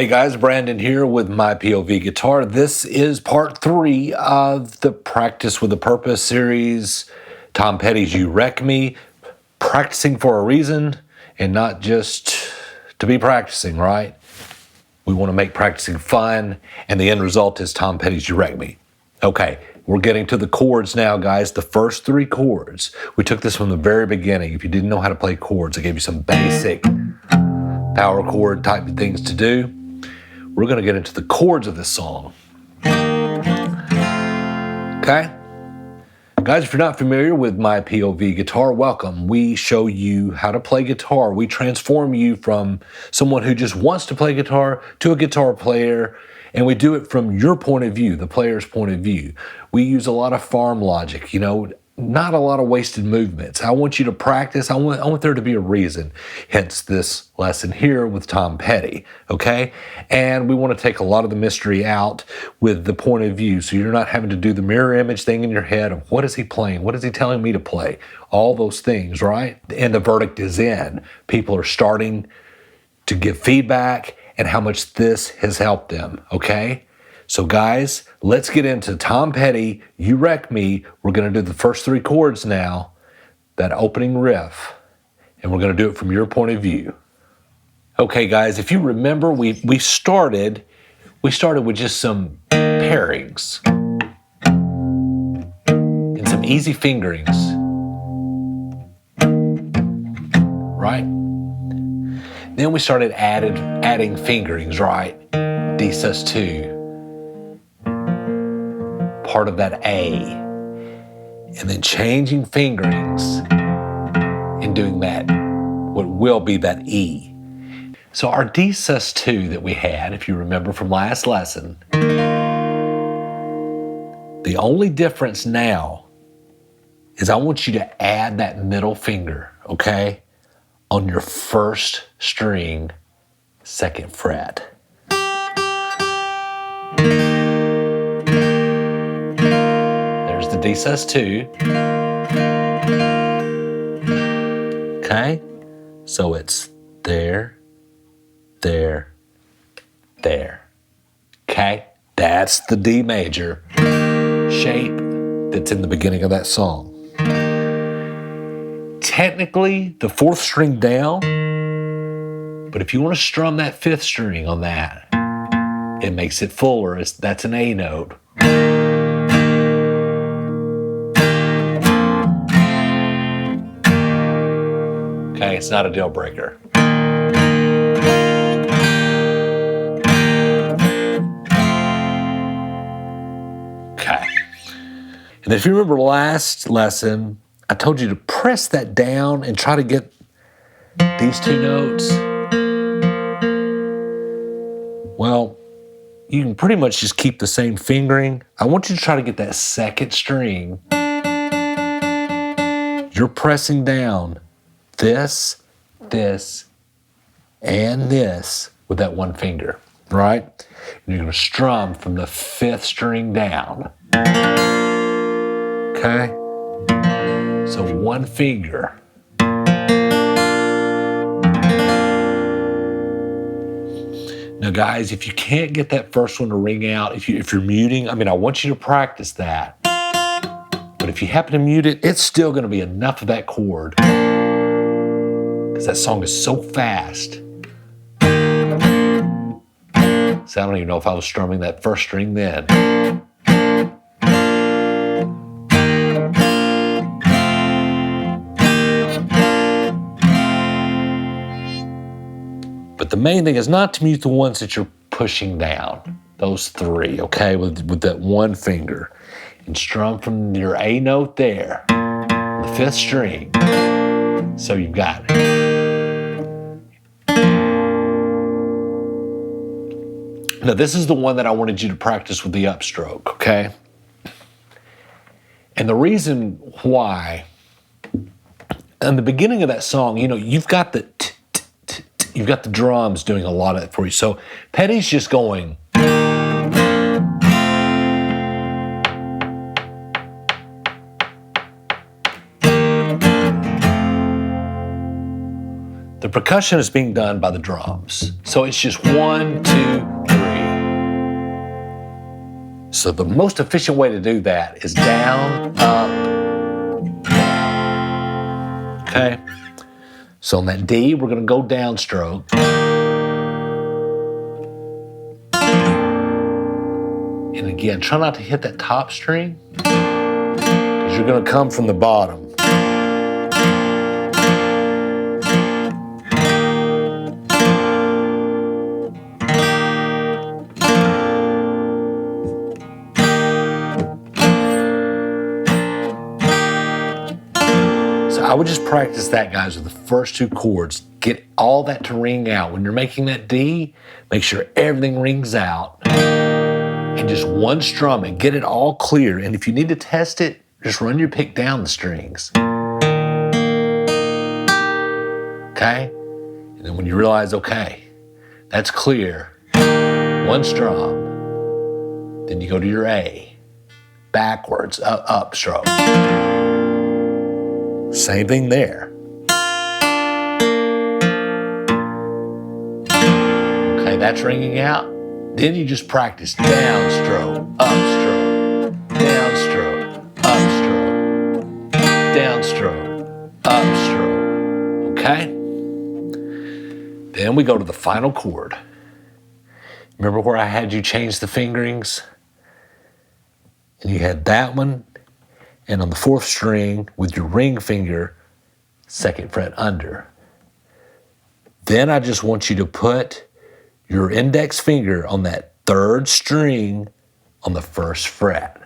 Hey guys, Brandon here with MyPOVGuitar. This is part 3 of the Practice with a Purpose series. Tom Petty's You Wreck Me, practicing for a reason and not just to be practicing, right? We want to make practicing fun, and the end result is Tom Petty's You Wreck Me. Okay, we're getting to the chords now, guys. The first 3 chords. We took this from the very beginning. If you didn't know how to play chords, I gave you some basic power chord type of things to do. We're going to get into the chords of this song. Okay? Guys, if you're not familiar with MyPOVGuitar, welcome. We show you how to play guitar. We transform you from someone who just wants to play guitar to a guitar player, and we do it from your point of view, the player's point of view. We use a lot of farm logic, not a lot of wasted movements. I want you to practice. I want there to be a reason. Hence this lesson here with Tom Petty, okay? And we want to take a lot of the mystery out with the point of view, so you're not having to do the mirror image thing in your head of what is he playing? What is he telling me to play? All those things, right? And the verdict is in. People are starting to give feedback and how much this has helped them, okay? So guys, let's get into Tom Petty, You Wreck Me. We're going to do the first 3 chords now, that opening riff, and we're going to do it from your point of view. Okay guys, if you remember, we started with just some pairings and some easy fingerings, right? Then we started adding fingerings, right? D sus2. Part of that A, and then changing fingerings and doing that, what will be that E. So our D sus2 that we had, if you remember from last lesson, the only difference now is I want you to add that middle finger, okay, on your first string, 2nd fret. The D sus2. Okay? So it's there, there, there. Okay? That's the D major shape that's in the beginning of that song. Technically, the 4th string down, but if you want to strum that 5th string on that, it makes it fuller. That's an A note. Okay, it's not a deal breaker. Okay. And if you remember last lesson, I told you to press that down and try to get these 2 notes. Well, you can pretty much just keep the same fingering. I want you to try to get that 2nd string. You're pressing down this, and this with that 1 finger, right? And you're going to strum from the 5th string down. Okay? So 1 finger. Now guys, if you can't get that first one to ring out, if you're muting, I want you to practice that. But if you happen to mute it, it's still going to be enough of that chord. Because that song is so fast. So I don't even know if I was strumming that first string then. But the main thing is not to mute the ones that you're pushing down. Those 3, okay, with that 1 finger. And strum from your A note there, the 5th string. So you've got it. Now this is the one that I wanted you to practice with the upstroke, okay? And the reason why, in the beginning of that song, you've got the you've got the drums doing a lot of it for you. So Petty's just going. The percussion is being done by the drums. So it's just 1, 2, 3. So the most efficient way to do that is down, up, down. Okay? So on that D, we're going to go downstroke. And again, try not to hit that top string, because you're going to come from the bottom. I would just practice that, guys, with the first 2 chords. Get all that to ring out. When you're making that D, make sure everything rings out. And just one strum and get it all clear. And if you need to test it, just run your pick down the strings. Okay? And then when you realize, okay, that's clear, one strum, then you go to your A, backwards, up stroke. Same thing there. Okay, that's ringing out. Then you just practice downstroke, upstroke, downstroke, upstroke, downstroke, upstroke. Okay? Then we go to the final chord. Remember where I had you change the fingerings? And you had that one. And on the 4th string, with your ring finger, 2nd fret under. Then I just want you to put your index finger on that 3rd string on the 1st fret.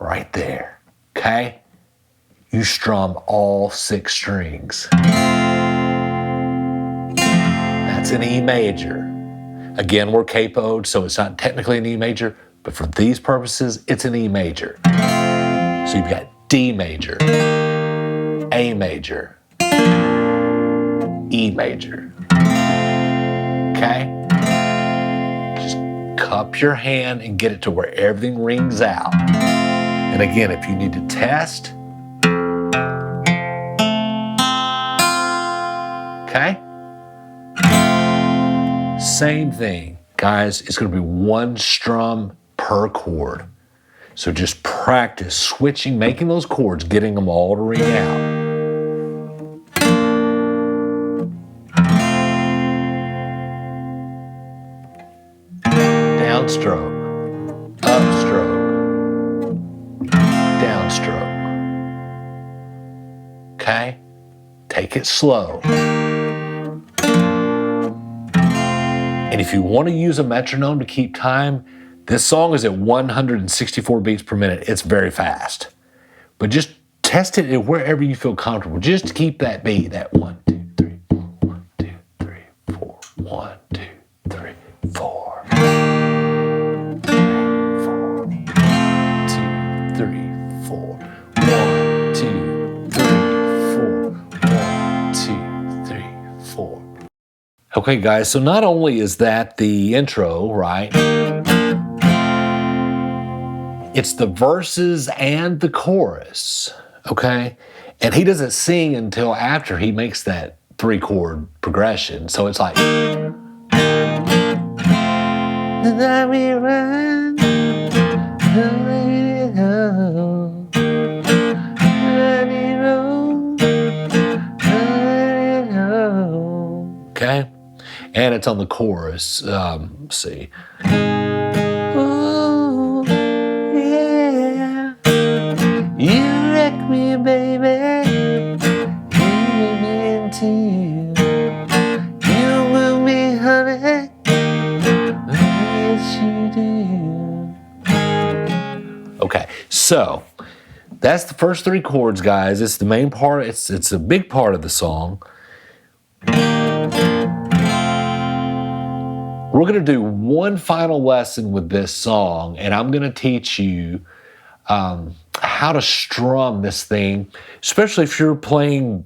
Right there, okay? You strum all 6 strings. That's an E major. Again, we're capoed, so it's not technically an E major, but for these purposes, it's an E major. So you've got D major, A major, E major. Okay? Just cup your hand and get it to where everything rings out. And again, if you need to test, okay? Same thing. Guys, it's going to be 1 strum per chord. So just practice switching, making those chords, getting them all to ring out. Downstroke, upstroke, downstroke. Okay? Take it slow. And if you want to use a metronome to keep time, this song is at 164 beats per minute. It's very fast. But just test it at wherever you feel comfortable. Just keep that beat, that 1, 2, 3, 4, 1, 2, 3, 4, 1, 2, 3, 4. 2, 3, 4. 1, 2, 3, 4. 1, 2, 3, 4. Okay, guys, so not only is that the intro, right? It's the verses and the chorus, okay? And he doesn't sing until after he makes that 3-chord progression. So it's like... Okay? And it's on the chorus. Let's see. You wreck me, baby. You me into you. You move me, honey. Yes, you do. Okay, so that's the first 3 chords, guys. It's the main part. It's a big part of the song. We're going to do one final lesson with this song, and I'm going to teach you how to strum this thing, especially if you're playing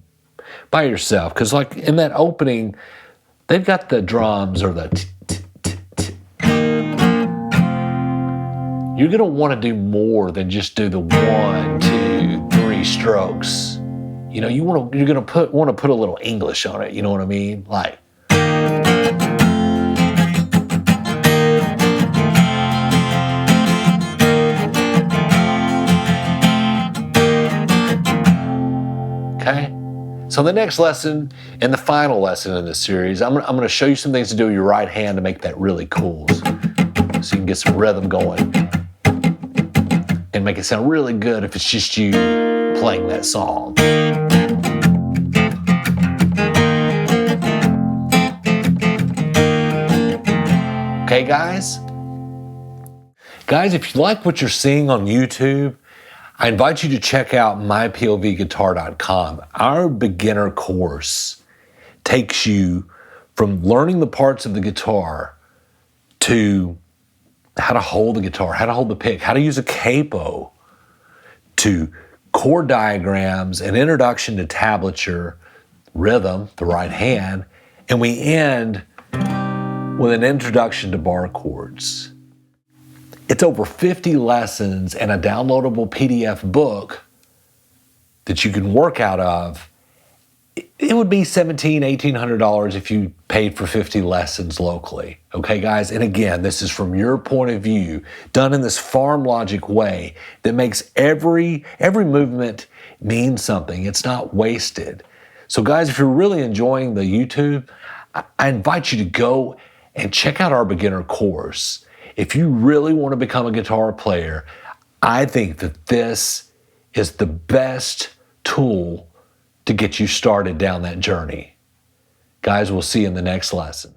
by yourself. Because like in that opening, they've got the drums or the you're going to want to do more than just do the 1, 2, 3 strokes. You know, you're gonna want to put a little English on it. You know what I mean? Like. Okay. So the next lesson and the final lesson in this series, I'm gonna show you some things to do with your right hand to make that really cool. So you can get some rhythm going and make it sound really good if it's just you playing that song. Okay, guys? Guys, if you like what you're seeing on YouTube, I invite you to check out MyPOVGuitar.com. Our beginner course takes you from learning the parts of the guitar to how to hold the guitar, how to hold the pick, how to use a capo, to chord diagrams, an introduction to tablature, rhythm, the right hand, and we end with an introduction to bar chords. It's over 50 lessons and a downloadable PDF book that you can work out of. It would be $1,700, $1,800 if you paid for 50 lessons locally. Okay, guys? And again, this is from your point of view, done in this farm logic way that makes every movement mean something. It's not wasted. So guys, if you're really enjoying the YouTube, I invite you to go and check out our beginner course. If you really want to become a guitar player, I think that this is the best tool to get you started down that journey. Guys, we'll see you in the next lesson.